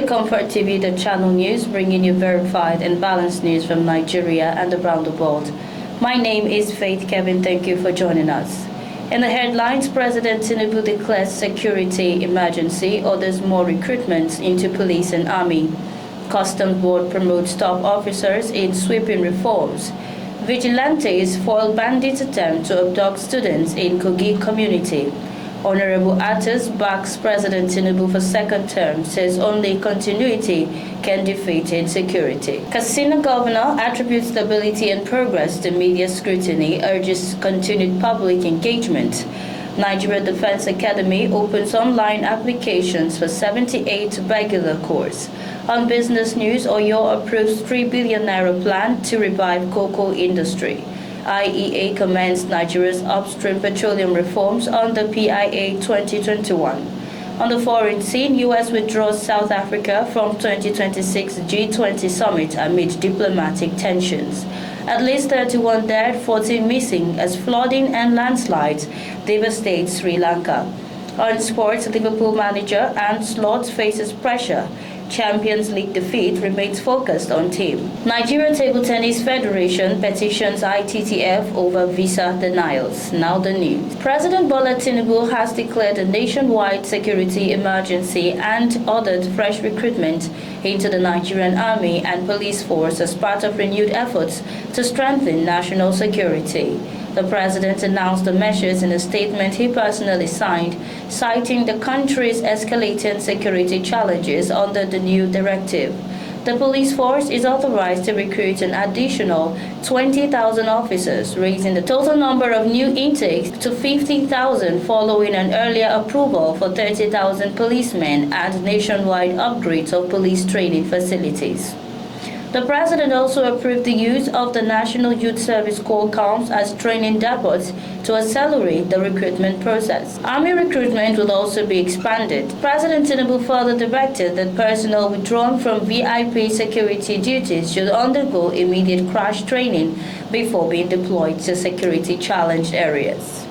to ComfortTV.channel news, bringing you verified and balanced news from Nigeria and around the world. My name is Faith Kevin. Thank you for joining us. In the headlines, President Tinubu declares security emergency, orders more recruitments into police and army. Customs Board promotes top officers in sweeping reforms. Vigilantes foil bandits' attempt to abduct students in Kogi community. Honorable Atas backs President Tinubu for second term, says only continuity can defeat insecurity. Katsina governor attributes stability and progress to media scrutiny, urges continued public engagement. Nigeria Defense Academy opens online applications for 78 regular course. On business news, Oyo approves 3 billion naira plan to revive cocoa industry. IEA commends Nigeria's upstream petroleum reforms under PIA 2021. On the foreign scene, U.S. withdraws South Africa from 2026 G20 summit amid diplomatic tensions. At least 31 dead, 14 missing as flooding and landslides devastate Sri Lanka. On sports, Liverpool manager Arne Slot faces pressure. Champions League defeat remains focused on team. Nigeria Table Tennis Federation petitions ITTF over visa denials. Now the news. President Bola Tinubu has declared a nationwide security emergency and ordered fresh recruitment into the Nigerian Army and Police Force as part of renewed efforts to strengthen national security. The president announced the measures in a statement he personally signed, citing the country's escalating security challenges under the new directive. The police force is authorized to recruit an additional 20,000 officers, raising the total number of new intakes to 50,000 following an earlier approval for 30,000 policemen and nationwide upgrades of police training facilities. The president also approved the use of the National Youth Service Corps camps as training depots to accelerate the recruitment process. Army recruitment will also be expanded. President Tinubu further directed that personnel withdrawn from VIP security duties should undergo immediate crash training before being deployed to security-challenged areas.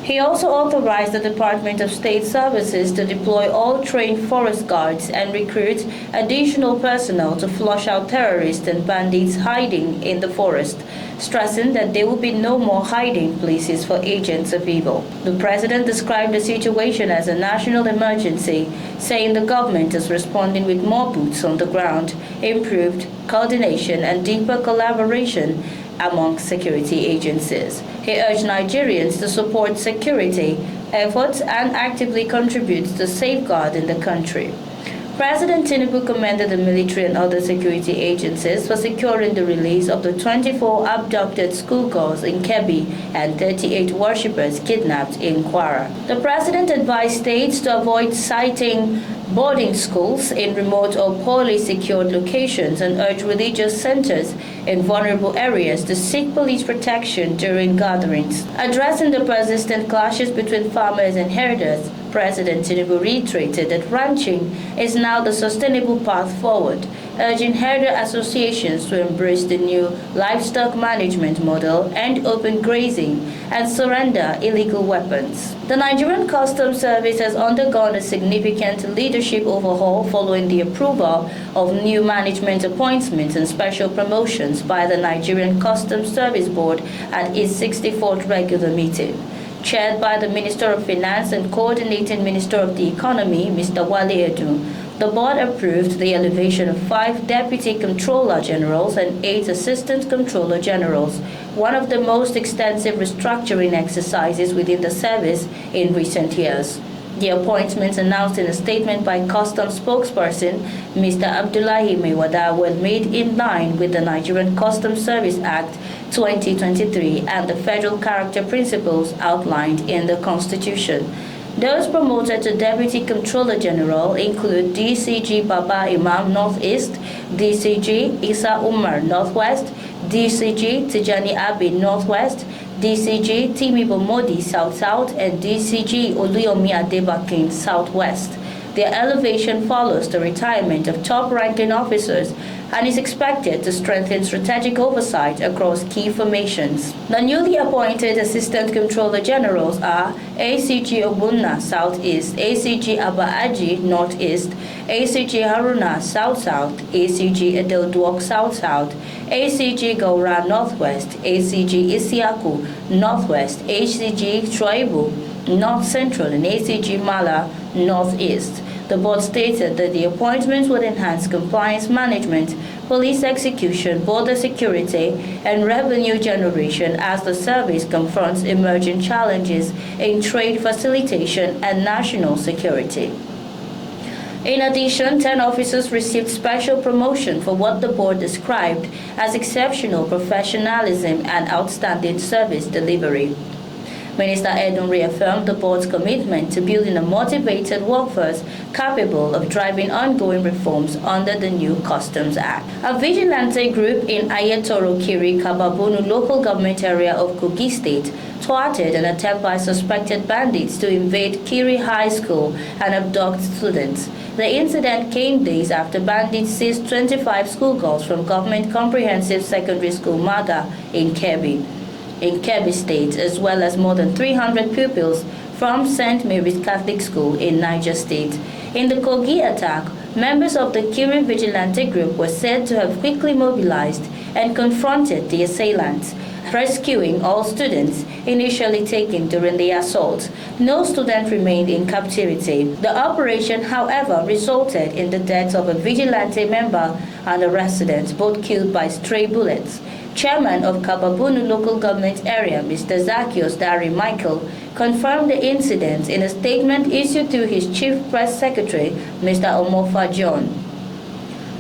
He also authorized the Department of State Services to deploy all trained forest guards and recruit additional personnel to flush out terrorists and bandits hiding in the forest, stressing that there will be no more hiding places for agents of evil. The president described the situation as a national emergency, saying the government is responding with more boots on the ground, improved coordination, and deeper collaboration among security agencies. He urged Nigerians to support security efforts and actively contribute to safeguarding the country. President Tinubu commended the military and other security agencies for securing the release of the 24 abducted schoolgirls in Kebbi and 38 worshippers kidnapped in Kwara. The president advised states to avoid citing boarding schools in remote or poorly secured locations and urged religious centers in vulnerable areas to seek police protection during gatherings. Addressing the persistent clashes between farmers and herders, President Tinubu reiterated that ranching is now the sustainable path forward, urging herder associations to embrace the new livestock management model and open grazing and surrender illegal weapons. The Nigerian Customs Service has undergone a significant leadership overhaul following the approval of new management appointments and special promotions by the Nigerian Customs Service Board at its 64th regular meeting. Chaired by the Minister of Finance and coordinating Minister of the Economy, Mr. Wale Edu, the board approved the elevation of 5 Deputy Controller Generals and 8 Assistant Controller Generals, one of the most extensive restructuring exercises within the service in recent years. The appointments announced in a statement by Customs spokesperson Mr. Abdullahi Mewada were made in line with the Nigerian Customs Service Act 2023 and the federal character principles outlined in the Constitution. Those promoted to Deputy Controller General include DCG Baba Imam Northeast, DCG Isa Umar Northwest, DCG Tijani Abi Northwest, DCG Timibo Modi South-South, and DCG Oluyomi Adebakin Southwest. Their elevation follows the retirement of top-ranking officers and is expected to strengthen strategic oversight across key formations. The newly appointed Assistant Controller Generals are ACG Obunna Southeast, ACG Abaaji Northeast, ACG Haruna South-South, ACG Edelduok South-South, ACG Gaura Northwest, ACG Isiaku Northwest, ACG Troibu North Central, and ACG Mala Northeast. The board stated that the appointments would enhance compliance management, police execution, border security, and revenue generation as the service confronts emerging challenges in trade facilitation and national security. In addition, 10 officers received special promotion for what the board described as exceptional professionalism and outstanding service delivery. Minister Edun reaffirmed the board's commitment to building a motivated workforce capable of driving ongoing reforms under the new Customs Act. A vigilante group in Ayetoro Kiri, Kababunu local government area of Kogi State thwarted an attempt by suspected bandits to invade Kiri High School and abduct students. The incident came days after bandits seized 25 schoolgirls from Government Comprehensive Secondary School Maga in Kebbi State, as well as more than 300 pupils from St. Mary's Catholic School in Niger State. In the Kogi attack, members of the Kiri Vigilante group were said to have quickly mobilized and confronted the assailants, rescuing all students initially taken during the assault. No student remained in captivity. The operation, however, resulted in the death of a vigilante member and a resident, both killed by stray bullets. Chairman of Kababunu local government area, Mr. Zacchaeus Dari Michael, confirmed the incident in a statement issued to his chief press secretary, Mr. Omofa John.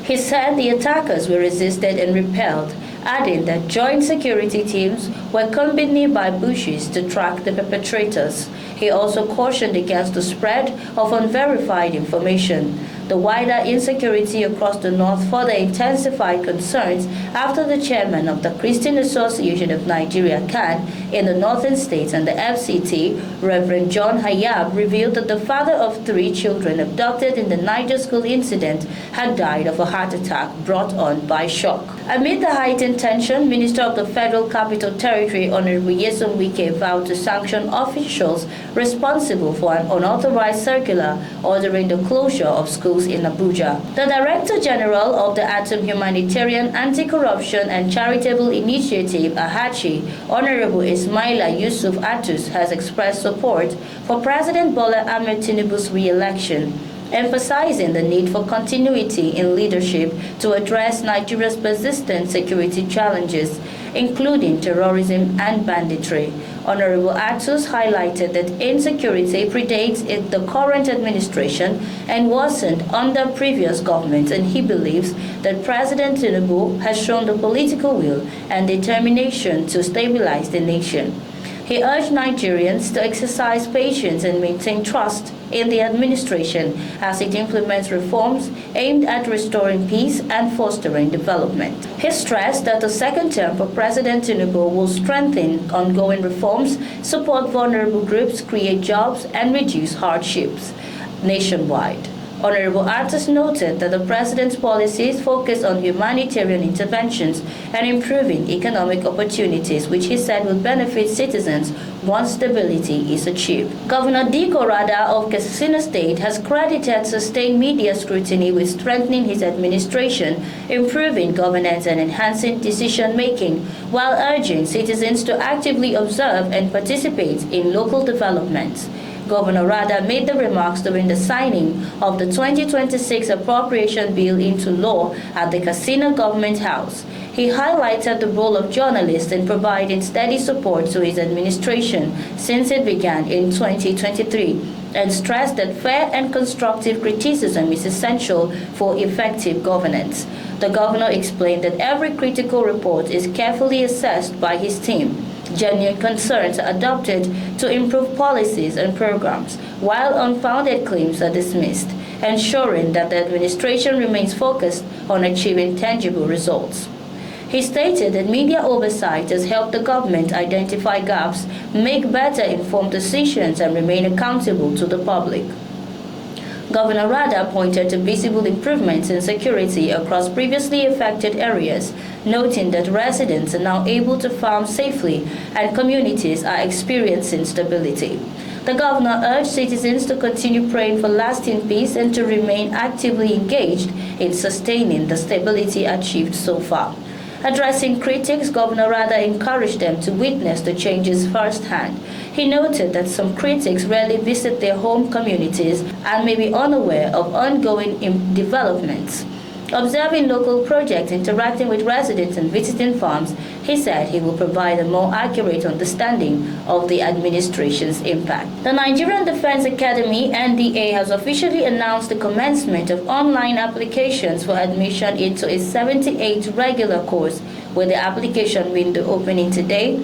He said the attackers were resisted and repelled, adding that joint security teams were combined nearby bushes to track the perpetrators. He also cautioned against the spread of unverified information. The wider insecurity across the north further intensified concerns after the chairman of the Christian Association of Nigeria (CAN) in the northern states and the FCT, Reverend John Hayab, revealed that the father of 3 children abducted in the Niger school incident had died of a heart attack brought on by shock. Amid the heightened tension, Minister of the Federal Capital Territory, Honorable Nyesom Wike, vowed to sanction officials responsible for an unauthorized circular ordering the closure of schools in Abuja. The Director General of the Atom Humanitarian Anti-Corruption and Charitable Initiative, AHACHI, Honorable Ismaila Yusuf Atus, has expressed support for President Bola Ahmed Tinubu's re-election, emphasizing the need for continuity in leadership to address Nigeria's persistent security challenges, including terrorism and banditry. Honorable Atus highlighted that insecurity predates the current administration and wasn't under previous governments, and he believes that President Tinubu has shown the political will and determination to stabilize the nation. He urged Nigerians to exercise patience and maintain trust in the administration as it implements reforms aimed at restoring peace and fostering development. He stressed that the second term for President Tinubu will strengthen ongoing reforms, support vulnerable groups, create jobs, and reduce hardships nationwide. Honorable Atus noted that the President's policies focus on humanitarian interventions and improving economic opportunities, which he said will benefit citizens once stability is achieved. Governor Diko Rada of Katsina State has credited sustained media scrutiny with strengthening his administration, improving governance and enhancing decision-making, while urging citizens to actively observe and participate in local developments. Governor Rada made the remarks during the signing of the 2026 Appropriation Bill into law at the Katsina Government House. He highlighted the role of journalists in providing steady support to his administration since it began in 2023, and stressed that fair and constructive criticism is essential for effective governance. The governor explained that every critical report is carefully assessed by his team. Genuine concerns are adopted to improve policies and programs, while unfounded claims are dismissed, ensuring that the administration remains focused on achieving tangible results. He stated that media oversight has helped the government identify gaps, make better informed decisions, and remain accountable to the public. Governor Rada pointed to visible improvements in security across previously affected areas, noting that residents are now able to farm safely and communities are experiencing stability. The governor urged citizens to continue praying for lasting peace and to remain actively engaged in sustaining the stability achieved so far. Addressing critics, Governor Rada encouraged them to witness the changes firsthand. He noted that some critics rarely visit their home communities and may be unaware of ongoing developments. Observing local projects, interacting with residents and visiting farms, he said he will provide a more accurate understanding of the administration's impact. The Nigerian Defense Academy (NDA) has officially announced the commencement of online applications for admission into a 78 regular course, with the application window opening today,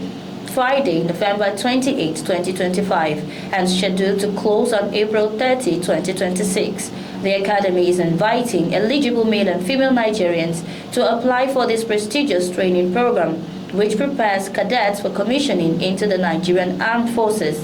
Friday, November 28, 2025, and scheduled to close on April 30, 2026. The Academy is inviting eligible male and female Nigerians to apply for this prestigious training program, which prepares cadets for commissioning into the Nigerian Armed Forces.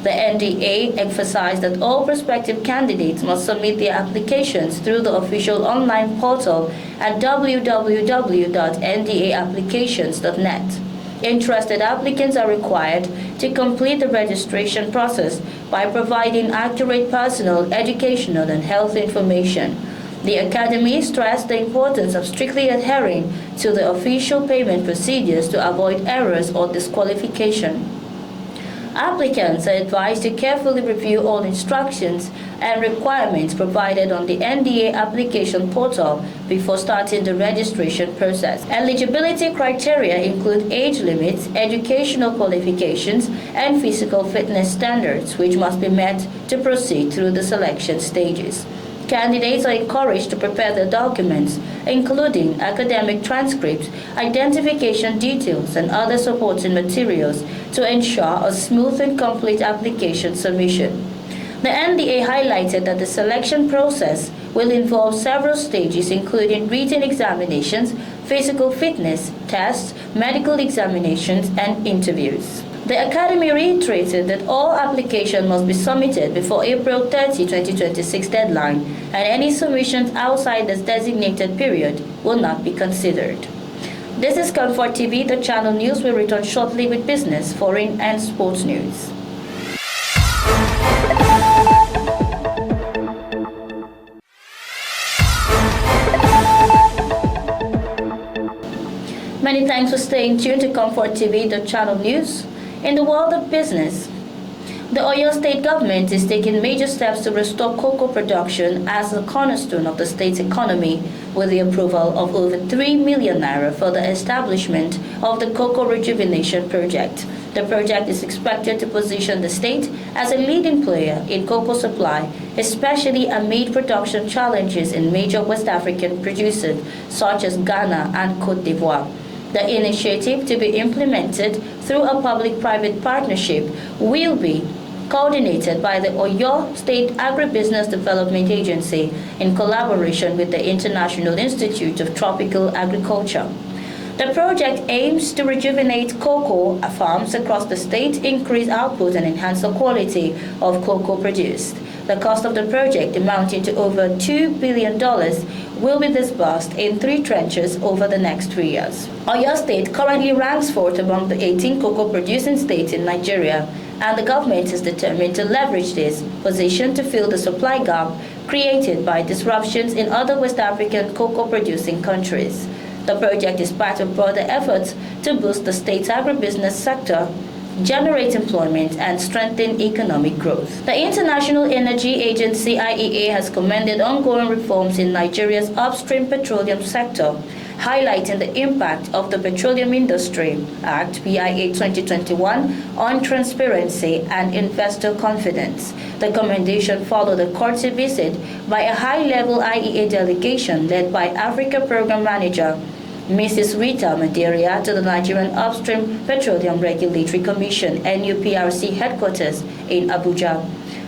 The NDA emphasized that all prospective candidates must submit their applications through the official online portal at www.ndaapplications.net. Interested applicants are required to complete the registration process by providing accurate personal, educational, and health information. The Academy stressed the importance of strictly adhering to the official payment procedures to avoid errors or disqualification. Applicants are advised to carefully review all instructions and requirements provided on the NDA application portal before starting the registration process. Eligibility criteria include age limits, educational qualifications, and physical fitness standards, which must be met to proceed through the selection stages. Candidates are encouraged to prepare their documents, including academic transcripts, identification details, and other supporting materials to ensure a smooth and complete application submission. The NDA highlighted that the selection process will involve several stages, including written examinations, physical fitness tests, medical examinations, and interviews. The Academy reiterated that all applications must be submitted before April 30, 2026 deadline, and any submissions outside this designated period will not be considered. This is ComfortTV.channel news. We'll return shortly with business, foreign, and sports news. Many thanks for staying tuned to ComfortTV.channel news. In the world of business, the Oyo State government is taking major steps to restore cocoa production as a cornerstone of the state's economy, with the approval of over 3 million naira for the establishment of the Cocoa Rejuvenation Project. The project is expected to position the state as a leading player in cocoa supply, especially amid production challenges in major West African producers such as Ghana and Côte d'Ivoire. The initiative, to be implemented through a public-private partnership, will be coordinated by the Oyo State Agribusiness Development Agency in collaboration with the International Institute of Tropical Agriculture. The project aims to rejuvenate cocoa farms across the state, increase output, and enhance the quality of cocoa produced. The cost of the project, amounting to over $2 billion, will be disbursed in 3 tranches over the next 3 years. Oyo State currently ranks 4th among the 18 cocoa-producing states in Nigeria, and the government is determined to leverage this position to fill the supply gap created by disruptions in other West African cocoa-producing countries. The project is part of broader efforts to boost the state's agribusiness sector, generate employment, and strengthen economic growth. The International Energy Agency (IEA) has commended ongoing reforms in Nigeria's upstream petroleum sector, highlighting the impact of the Petroleum Industry Act (PIA) 2021 on transparency and investor confidence. The commendation followed a courtesy visit by a high-level IEA delegation led by Africa Program Manager Mrs. Rita Maderia to the Nigerian Upstream Petroleum Regulatory Commission (NUPRC) headquarters in Abuja.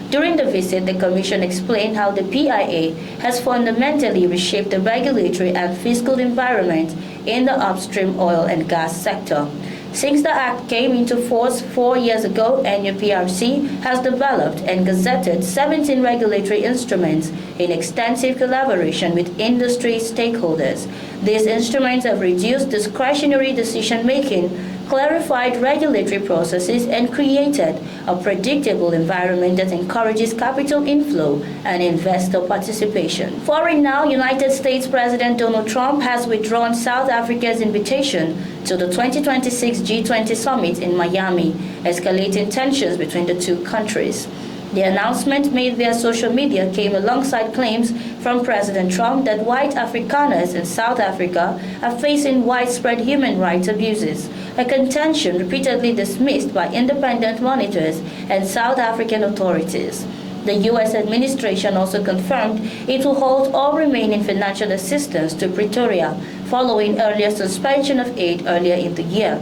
During the visit, the Commission explained how the PIA has fundamentally reshaped the regulatory and fiscal environment in the upstream oil and gas sector. Since the Act came into force 4 years ago, NUPRC has developed and gazetted 17 regulatory instruments in extensive collaboration with industry stakeholders. These instruments have reduced discretionary decision-making, clarified regulatory processes, and created a predictable environment that encourages capital inflow and investor participation. For right now, United States President Donald Trump has withdrawn South Africa's invitation to the 2026 G20 summit in Miami, escalating tensions between the two countries. The announcement made via social media came alongside claims from President Trump that white Afrikaners in South Africa are facing widespread human rights abuses, a contention repeatedly dismissed by independent monitors and South African authorities. The U.S. administration also confirmed it will halt all remaining financial assistance to Pretoria following earlier suspension of aid earlier in the year.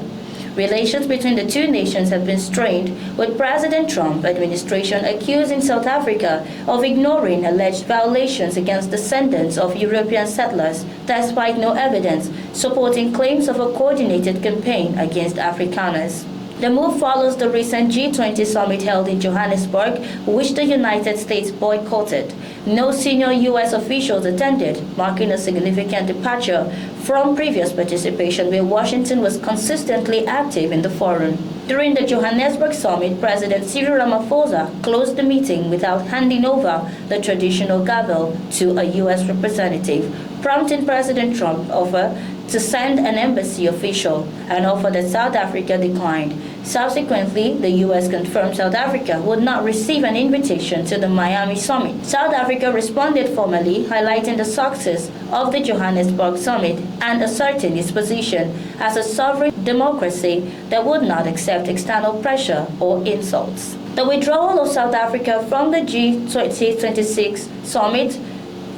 Relations between the two nations have been strained, with President Trump's administration accusing South Africa of ignoring alleged violations against descendants of European settlers, despite no evidence supporting claims of a coordinated campaign against Afrikaners. The move follows the recent G20 summit held in Johannesburg, which the United States boycotted. No senior U.S. officials attended, marking a significant departure from previous participation where Washington was consistently active in the forum. During the Johannesburg summit, President Cyril Ramaphosa closed the meeting without handing over the traditional gavel to a U.S. representative, prompting President Trump's offer to send an embassy official, an offer that South Africa declined. Subsequently, the U.S. confirmed South Africa would not receive an invitation to the Miami summit. South Africa responded formally, highlighting the success of the Johannesburg summit and asserting its position as a sovereign democracy that would not accept external pressure or insults. The withdrawal of South Africa from the G20+26 summit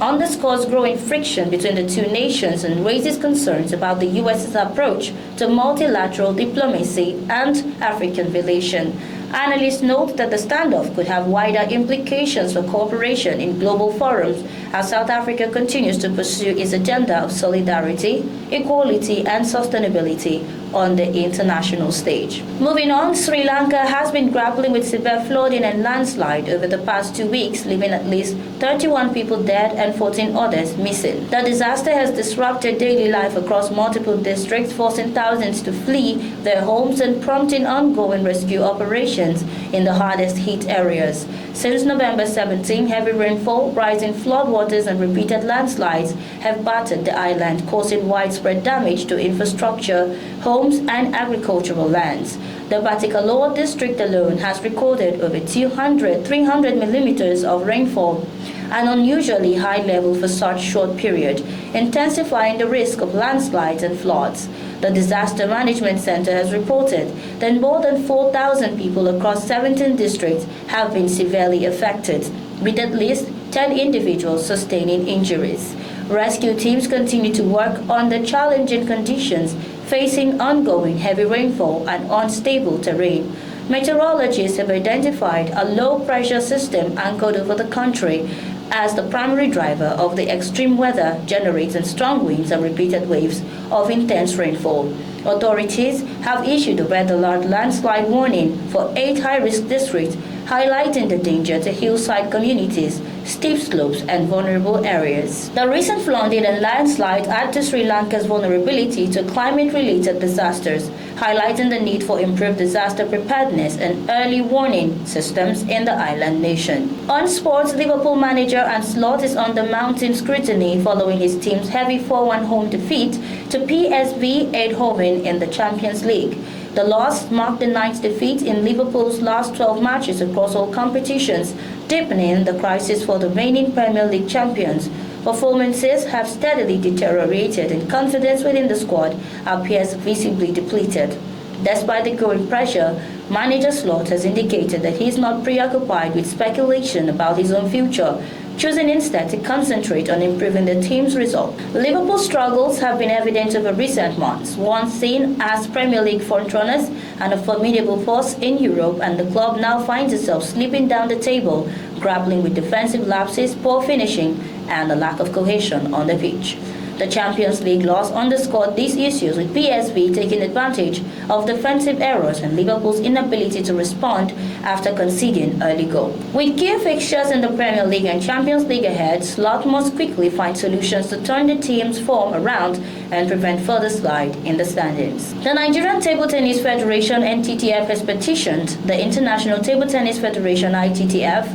underscores growing friction between the two nations and raises concerns about the U.S.'s approach to multilateral diplomacy and African relations. Analysts note that the standoff could have wider implications for cooperation in global forums as South Africa continues to pursue its agenda of solidarity, equality, and sustainability on the international stage. Moving on, Sri Lanka has been grappling with severe flooding and landslide over the past 2 weeks, leaving at least 31 people dead and 14 others missing. The disaster has disrupted daily life across multiple districts, forcing thousands to flee their homes and prompting ongoing rescue operations in the hardest hit areas. Since November 17, heavy rainfall, rising floodwaters, and repeated landslides have battered the island, causing widespread damage to infrastructure, homes, and agricultural lands. The Batikaloa district alone has recorded over 300 millimeters of rainfall, an unusually high level for such short period, intensifying the risk of landslides and floods. The Disaster Management Center has reported that more than 4,000 people across 17 districts have been severely affected, with at least 10 individuals sustaining injuries. Rescue teams continue to work under challenging conditions, facing ongoing heavy rainfall and unstable terrain. Meteorologists have identified a low-pressure system anchored over the country as the primary driver of the extreme weather, generating strong winds and repeated waves of intense rainfall. Authorities have issued a red alert landslide warning for 8 high-risk districts, highlighting the danger to hillside communities, steep slopes, and vulnerable areas. The recent flooding and landslide add to Sri Lanka's vulnerability to climate-related disasters, highlighting the need for improved disaster preparedness and early warning systems in the island nation. On sports, Liverpool manager Arne Slot is under mounting scrutiny following his team's heavy 4-1 home defeat to PSV Eindhoven in the Champions League. The loss marked the 9th defeat in Liverpool's last 12 matches across all competitions, deepening the crisis for the reigning Premier League champions. Performances have steadily deteriorated and confidence within the squad appears visibly depleted. Despite the growing pressure, manager Slot has indicated that he is not preoccupied with speculation about his own future, choosing instead to concentrate on improving the team's result. Liverpool's struggles have been evident over recent months, once seen as Premier League frontrunners and a formidable force in Europe, and the club now finds itself slipping down the table, grappling with defensive lapses, poor finishing, and a lack of cohesion on the pitch. The Champions League loss underscored these issues, with PSV taking advantage of defensive errors and Liverpool's inability to respond after conceding early goal. With key fixtures in the Premier League and Champions League ahead, Slot must quickly find solutions to turn the team's form around and prevent further slide in the standings. The Nigerian Table Tennis Federation (NTTF) has petitioned the International Table Tennis Federation (ITTF)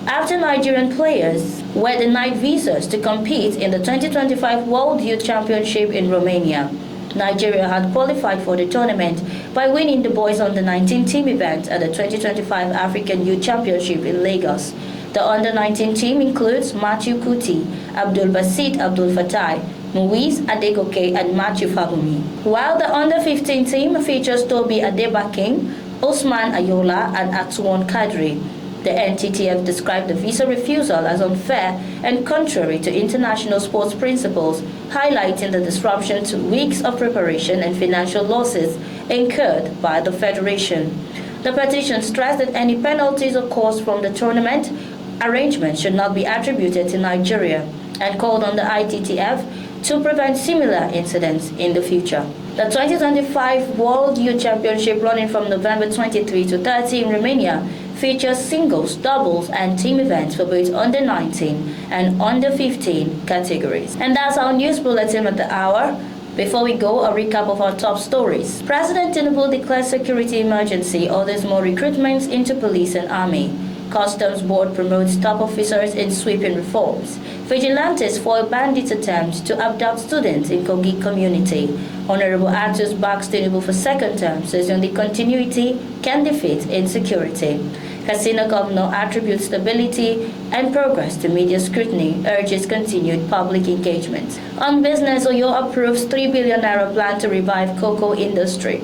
after Nigerian players were denied visas to compete in the 2025 World Youth Championship in Romania. Nigeria had qualified for the tournament by winning the boys under-19 team event at the 2025 African Youth Championship in Lagos. The under-19 team includes Matthew Kuti, Abdul Basit Abdul Fatai, Muiz Adegoke and Matthew Fabumi. While the under-15 team features Toby Adebaking, Osman Ayola and Atuan Kadri. The NTTF described the visa refusal as unfair and contrary to international sports principles, highlighting the disruption to weeks of preparation and financial losses incurred by the federation. The petition stressed that any penalties or costs from the tournament arrangement should not be attributed to Nigeria and called on the ITTF to prevent similar incidents in the future. The 2025 World Youth Championship, running from November 23 to 30 in Romania, features singles, doubles, and team events for both under-19 and under-15 categories. And that's our news bulletin at the hour. Before we go, a recap of our top stories. President Tinubu declares security emergency, orders more recruitments into police and army. Customs Board promotes top officers in sweeping reforms. Vigilantes foil bandits' attempts to abduct students in Kogi community. Honorable Atus backs Tinubu for second term, says only continuity can defeat insecurity. Casino governor attributes stability and progress to media scrutiny, urges continued public engagement. On business, Oyo approves 3 billion naira plan to revive cocoa industry.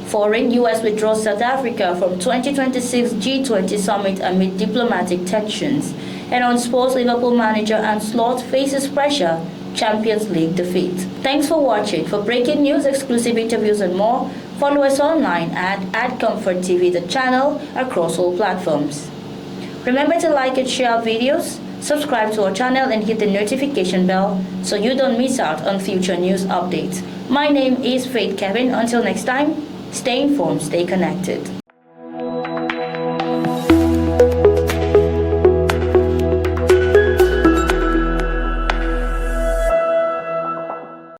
Foreign, U.S. withdraws South Africa from 2026 G20 summit amid diplomatic tensions. And on sports, Liverpool manager and Slot faces pressure, Champions League defeat. Thanks for watching. For breaking news, exclusive interviews and more, follow us online at ComfortTV.channel across all platforms. Remember to like and share our videos, subscribe to our channel and hit the notification bell so you don't miss out on future news updates. My name is Faith Kevin. Until next time, stay informed, stay connected.